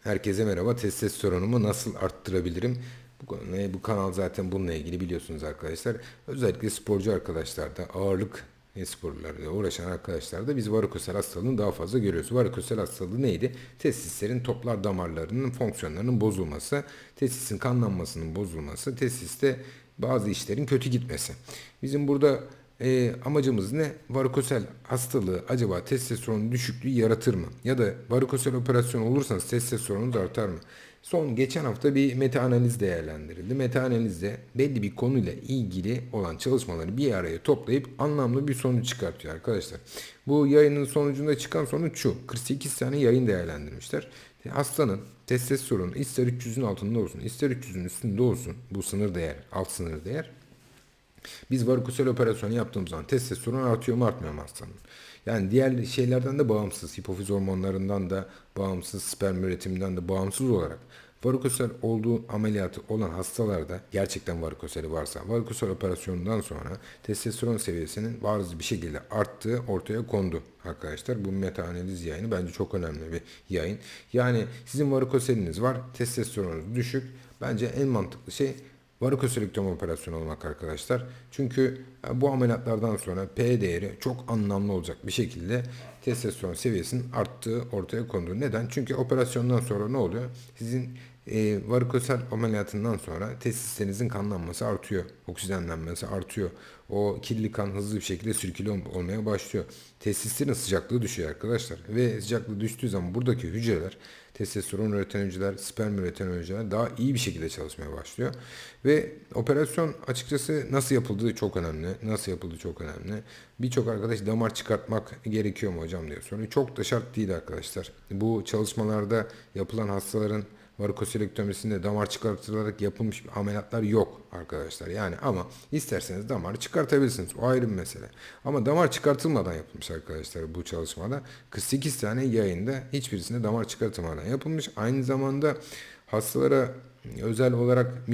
Herkese merhaba. Testosteronumu nasıl arttırabilirim? Bu kanal zaten bununla ilgili biliyorsunuz arkadaşlar. Özellikle sporcu arkadaşlarda, ağırlık sporlarıyla uğraşan arkadaşlarda biz varikosel hastalığını daha fazla görüyoruz. Varikosel hastalığı neydi? Testislerin toplar damarlarının fonksiyonlarının bozulması, testisin kanlanmasının bozulması, testiste bazı işlerin kötü gitmesi. Bizim burada amacımız ne? Varikosel hastalığı acaba testosteron düşüklüğü yaratır mı? Ya da varikosel operasyon olursanız testosteronunuz artar mı? Geçen hafta bir meta analiz değerlendirildi. Meta analizde belli bir konuyla ilgili olan çalışmaları bir araya toplayıp anlamlı bir sonuç çıkartıyor arkadaşlar. Bu yayının sonucunda çıkan sonuç şu. 48 tane yayın değerlendirmişler. Hastanın testosteronu ister 300'ün altında olsun, ister 300'ün üstünde olsun, bu sınır değer, alt sınır değer. Biz varikosel operasyonu yaptığımız zaman testosteron artıyor mu artmıyor mu hastanın? Yani diğer şeylerden de bağımsız, hipofiz hormonlarından da bağımsız, sperm üretiminden de bağımsız olarak varikosel olduğu ameliyatı olan hastalarda gerçekten varikoseli varsa varikosel operasyonundan sonra testosteron seviyesinin bariz bir şekilde arttığı ortaya kondu arkadaşlar. Bu meta analiz yayını bence çok önemli bir yayın. Yani sizin varikoseliniz var, testosteronunuz düşük. Bence en mantıklı şey varikoselektomi operasyonu olmak arkadaşlar. Çünkü bu ameliyatlardan sonra P değeri çok anlamlı olacak bir şekilde testosteron seviyesinin arttığı ortaya kondu. Neden? Çünkü operasyondan sonra ne oluyor? Sizin varikosel ameliyatından sonra testislerinizin kanlanması artıyor. Oksijenlenmesi artıyor. O kirli kan hızlı bir şekilde sirküle olmaya başlıyor. Testislerin sıcaklığı düşüyor arkadaşlar. Ve sıcaklığı düştüğü zaman buradaki hücreler, testosteron üreten hücreler, sperm üreten hücreler daha iyi bir şekilde çalışmaya başlıyor. Ve operasyon açıkçası nasıl yapıldığı çok önemli. Nasıl yapıldığı çok önemli. Birçok arkadaş damar çıkartmak gerekiyor mu hocam diye soruyor. Çok da şart değil arkadaşlar. Bu çalışmalarda yapılan hastaların varikoselektomisinde damar çıkartılarak yapılmış ameliyatlar yok arkadaşlar. Yani ama isterseniz damarı çıkartabilirsiniz. O ayrı bir mesele. Ama damar çıkartılmadan yapılmış arkadaşlar bu çalışmada. 48 tane yayında hiçbirisinde damar çıkartılmadan yapılmış. Aynı zamanda hastalara özel olarak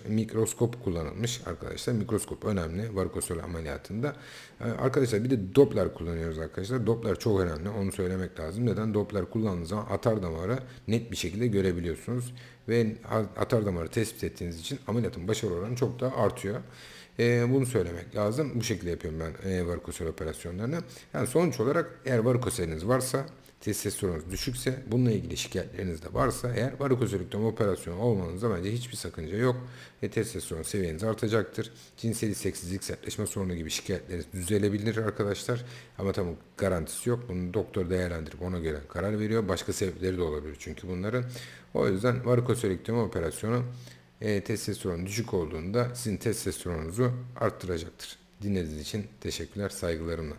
mikroskop kullanılmış arkadaşlar. Mikroskop önemli varikosel ameliyatında. Arkadaşlar bir de Doppler kullanıyoruz arkadaşlar. Doppler çok önemli. Onu söylemek lazım. Neden? Doppler kullandığınız zaman atar damarı net bir şekilde görebiliyorsunuz. Ve atar damarı tespit ettiğiniz için ameliyatın başarı oranı çok daha artıyor. Bunu söylemek lazım. Bu şekilde yapıyorum ben varikosel operasyonlarını. Yani sonuç olarak eğer varikoseliniz varsa, testosteronunuz düşükse, bununla ilgili şikayetleriniz de varsa eğer varikoselektomi operasyonu olmanızda bence hiçbir sakınca yok. Testosteron seviyeniz artacaktır. Cinsel isteksizlik, sertleşme sorunu gibi şikayetleriniz düzelebilir arkadaşlar. Ama tabii garantisi yok. Bunu doktor değerlendirip ona göre karar veriyor. Başka sebepleri de olabilir çünkü bunların. O yüzden varikoselektomi operasyonu testosteron düşük olduğunda sizin testosteronunuzu arttıracaktır. Dinlediğiniz için teşekkürler, saygılarımla.